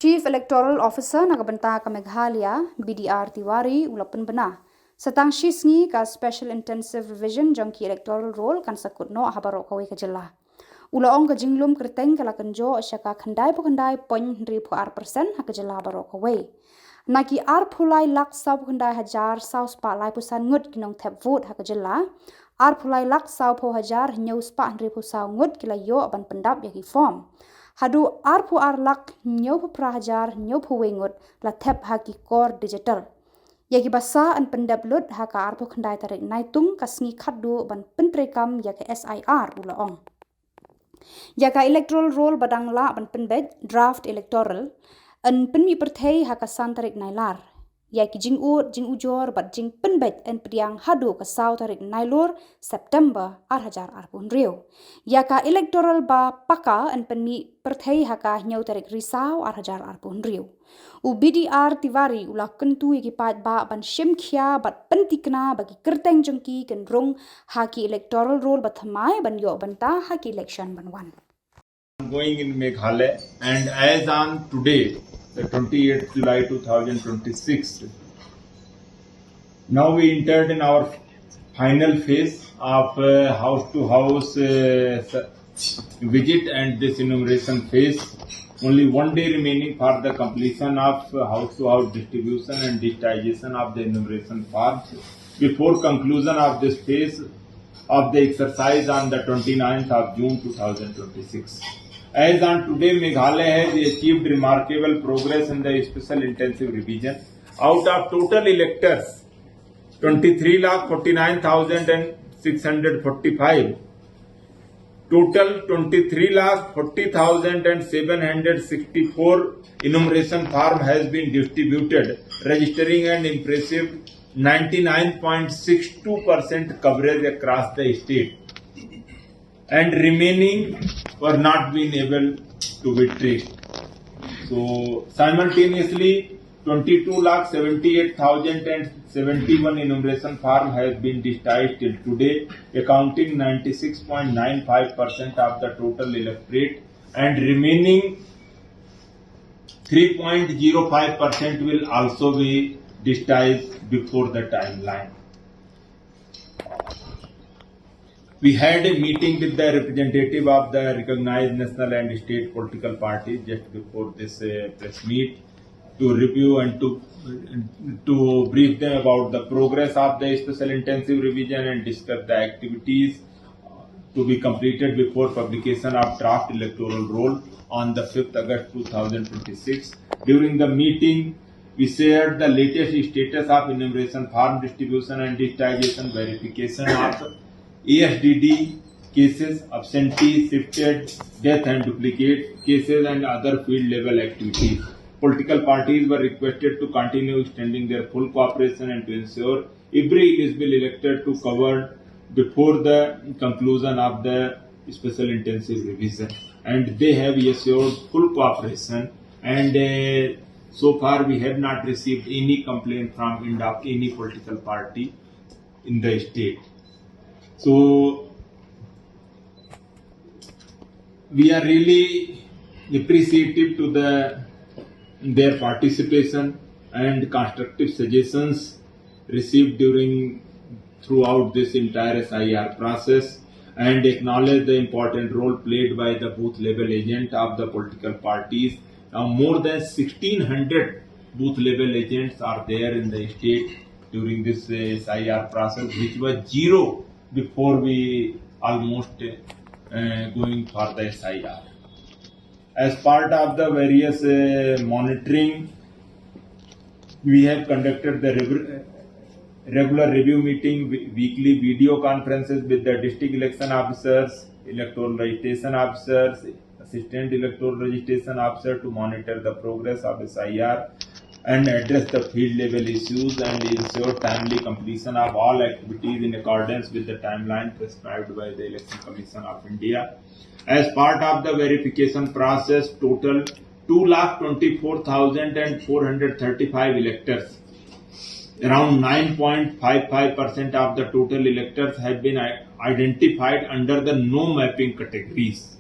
Chief Electoral Officer Nagabanta ka Meghalaya, BDR Tiwari, ulapan bana. Satang Shisngi ka Special Intensive Revision jangki electoral roll kan sakut no habaro kawe Khuborjylla. Ulaong ka jinglum kerteng kala kenjo asyaka khandai pukandai 0.3% hakajalla habaro kawe. Naki ar pulai lak sau pukandai hajar sau spa lai pusan ngut kinong tap vote hakajalla. Ar pulai lak sau po hajar nyau spa 1,000 sau ngut kila yo aban pendap yaki form. Hadu arpu arlak nyau prahajar nyau wengut la tep haki kor digital. Yaki basa an pendablut haka arpu kendai tarik naitung kasngi khadu ban penprekam yaki SIR ulaong. Yaka electoral roll badang la ban penbet draft electoral an penmi perthei haka san tarik nailar. Yaki jing ujor bat jing penbet en priang hadu ka sau tarik nailur September arhajar arpun rio. Yaka electoral ba paka en penmi perthei haka nyau tarik risau arhajar arpun rio. U BDR Tiwari ulah kentu yaki pat ba ban shimkhia bat pentikna bagi kerteng jengki kenrung haki electoral roll bathamai ban yo banta haki election ban wan. Going in Meghalaya, and as on today, the 28th July 2026, now we entered in our final phase of house-to-house visit and this enumeration phase. Only one day remaining for the completion of house-to-house distribution and digitization of the enumeration forms before conclusion of this phase of the exercise on the 29th of June 2026. As on today, Meghalaya has achieved remarkable progress in the special intensive revision. Out of total electors, 23,49,645. Total 23,40,764 enumeration form has been distributed, registering an impressive 99.62% coverage across the state, and remaining were not being able to be traced. So simultaneously 22,78,071 enumeration form has been digitized till today, accounting 96.95% of the total electorate, and remaining 3.05% will also be digitized before the timeline. We had a meeting with the representative of the recognized national and state political parties just before this press meet to review and to brief them about the progress of the special intensive revision and discuss the activities to be completed before publication of draft electoral roll on the 5th August 2026. During the meeting, we shared the latest status of enumeration form distribution and digitization, verification of ASDD cases, absentee, shifted, death and duplicate cases, and other field level activities. Political parties were requested to continue extending their full cooperation and to ensure every eligible elector to cover before the conclusion of the special intensive revision. And they have assured full cooperation, and so far we have not received any complaint from any political party in the state. So we are really appreciative to their participation and constructive suggestions received throughout this entire SIR process, and acknowledge the important role played by the booth level agent of the political parties. Now more than 1,600 booth level agents are there in the state during this SIR process, which was zero before we almost going for the SIR. As part of the various monitoring, we have conducted the regular review meeting, weekly video conferences with the district election officers, electoral registration officers, assistant electoral registration officer to monitor the progress of SIR and address the field level issues and ensure timely completion of all activities in accordance with the timeline prescribed by the Election Commission of India. As part of the verification process, total 2,24,435 electors, around 9.55% of the total electors have been identified under the no mapping categories.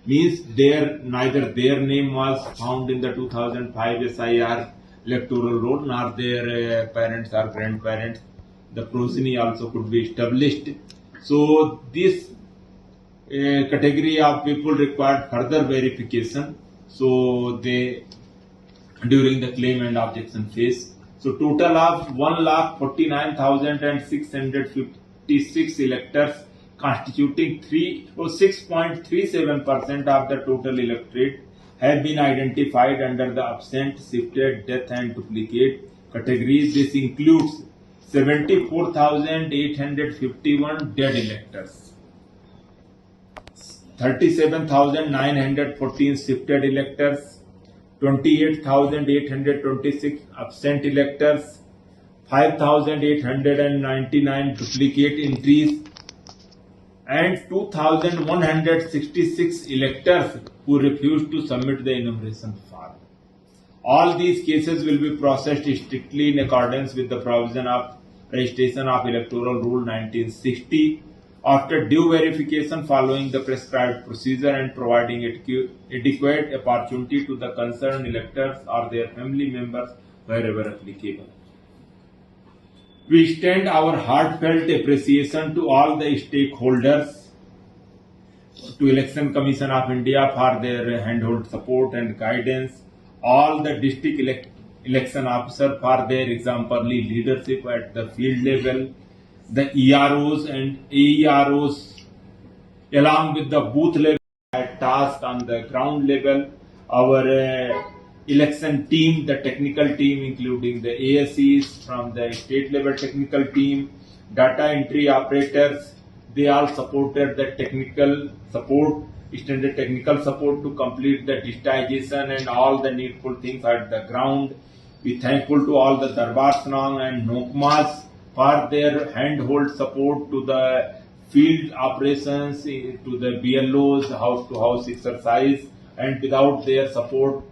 means neither their name was found in the 2005 SIR electoral roll, nor their parents or grandparents. The progeny also could be established. So this category of people required further verification. So they during the claim and objection phase. So total of 1,49,656 electors constituting 6.37% of the total electorate have been identified under the absent, shifted, death and duplicate categories. This includes 74,851 dead electors, 37,914 shifted electors, 28,826 absent electors, 5,899 duplicate entries, and 2,166 electors who refused to submit the enumeration form. All these cases will be processed strictly in accordance with the provision of Registration of Electoral Rule 1960 after due verification following the prescribed procedure and providing adequate opportunity to the concerned electors or their family members wherever applicable. We extend our heartfelt appreciation to all the stakeholders, to Election Commission of India for their handhold support and guidance, all the district election officers for their exemplary leadership at the field level, the EROs and AEROs along with the booth level task on the ground level, our election team, the technical team including the ASEs from the state level technical team, data entry operators, they all supported the technical support, extended technical support to complete the digitization and all the needful things at the ground. We thankful to all the Darbar Sanang and Nokmas for their handhold support to the field operations, to the BLOs, house-to-house exercise, and without their support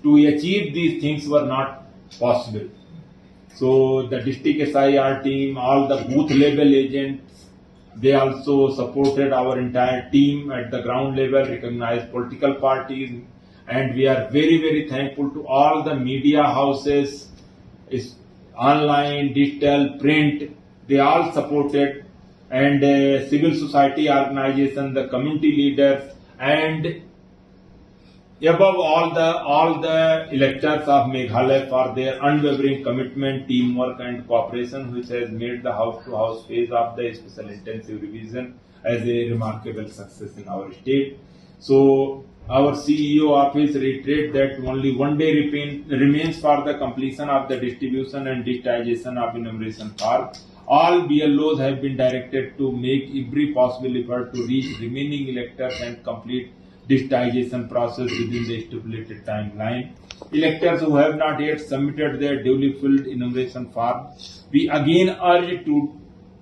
to achieve these things were not possible. So the district SIR team, all the booth level agents, they also supported our entire team at the ground level, recognized political parties, and we are very, very thankful to all the media houses, online, digital, print, they all supported, and civil society organization, the community leaders, and above all the electors of Meghalaya for their unwavering commitment, teamwork and cooperation, which has made the house-to-house phase of the special intensive revision as a remarkable success in our state. So our CEO office reiterates that only one day remains for the completion of the distribution and digitization of enumeration form. All BLOs have been directed to make every possible effort to reach remaining electors and complete digitization process within the stipulated timeline. Electors who have not yet submitted their duly filled enumeration form, we again urge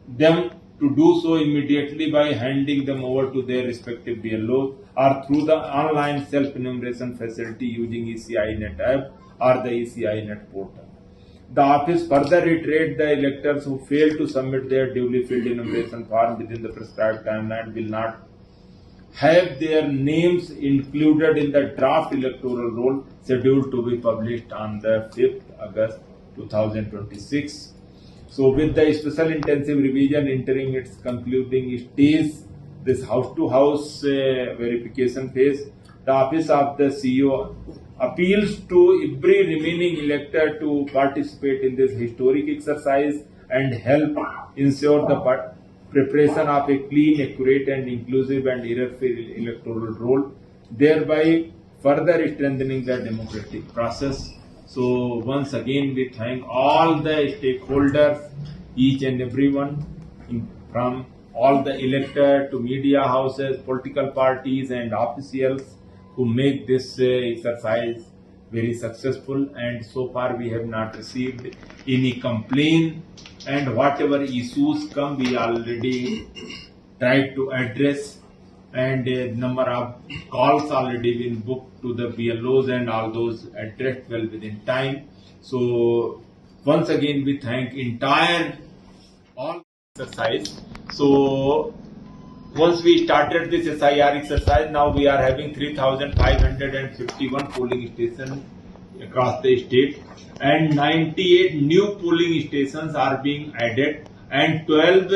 them to do so immediately by handing them over to their respective BLOs or through the online self-enumeration facility using ECI Net app or the ECI Net portal. The office further reiterates the electors who fail to submit their duly filled enumeration form within the prescribed timeline will not have their names included in the draft electoral roll scheduled to be published on the 5th August 2026. So with the special intensive revision entering its concluding stage, this house-to-house verification phase, the office of the CEO appeals to every remaining elector to participate in this historic exercise and help ensure the preparation of a clean, accurate and inclusive and error-free electoral roll, thereby further strengthening the democratic process. So once again we thank all the stakeholders, each and everyone, from all the electors to media houses, political parties and officials who make this exercise very successful, and so far we have not received any complaint, and whatever issues come we already tried to address, and a number of calls already been booked to the BLOs and all those addressed well within time. So once again we thank entire all exercise. So once we started this SIR exercise, now we are having 3,551 polling stations across the state, and 98 new polling stations are being added, and 12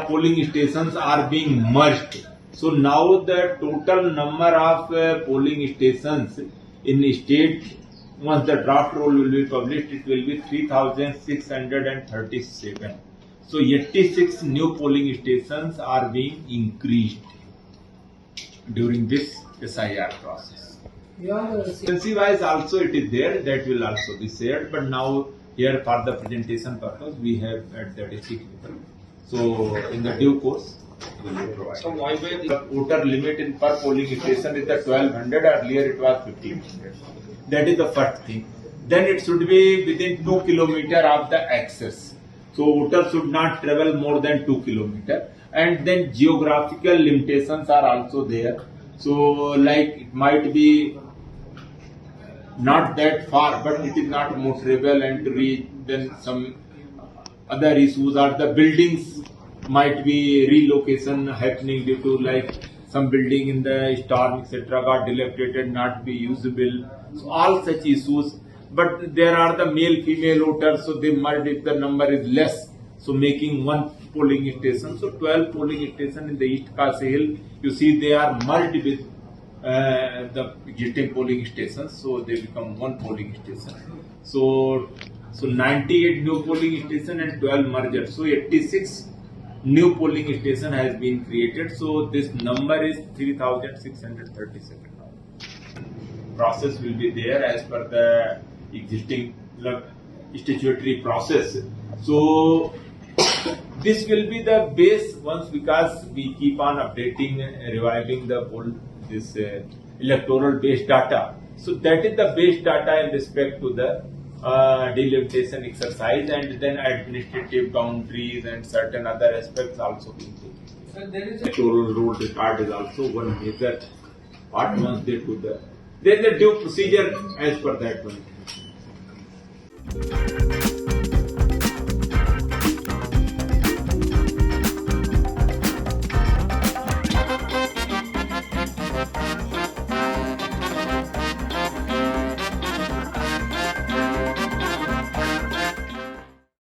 polling stations are being merged. So now the total number of polling stations in the state, once the draft roll will be published, it will be 3,637. So 86 new polling stations are being increased during this SIR process. Agency wise also it is there, that will also be shared, but now here for the presentation purpose we have at the district level. So in the due course we will provide. So why the voter limit in per polling station is the 1200, earlier it was 1500. That is the first thing. Then it should be within 2 kilometers of the access. So voters should not travel more than 2 kilometers. And then geographical limitations are also there. So like it might be not that far, but it is not motorable and to reach. Then some other issues are the buildings might be relocation happening due to like some building in the storm etc. got dilapidated, not be usable. So all such issues. But there are the male female voters, so they merge if the number is less. So making one polling station. So 12 polling stations in the East Khasi Hill, you see they are merged with the existing polling stations, so they become one polling station. So 98 new polling station and 12 mergers. So 86 new polling station has been created. So this number is 3,637. Process will be there as per the existing statutory process. So this will be the base once, because we keep on updating, reviving the whole this electoral base data. So that is the base data in respect to the delimitation exercise, and then administrative boundaries and certain other aspects also being taken. Electoral roll record is also one major part once they do the. There is a due procedure as per that one.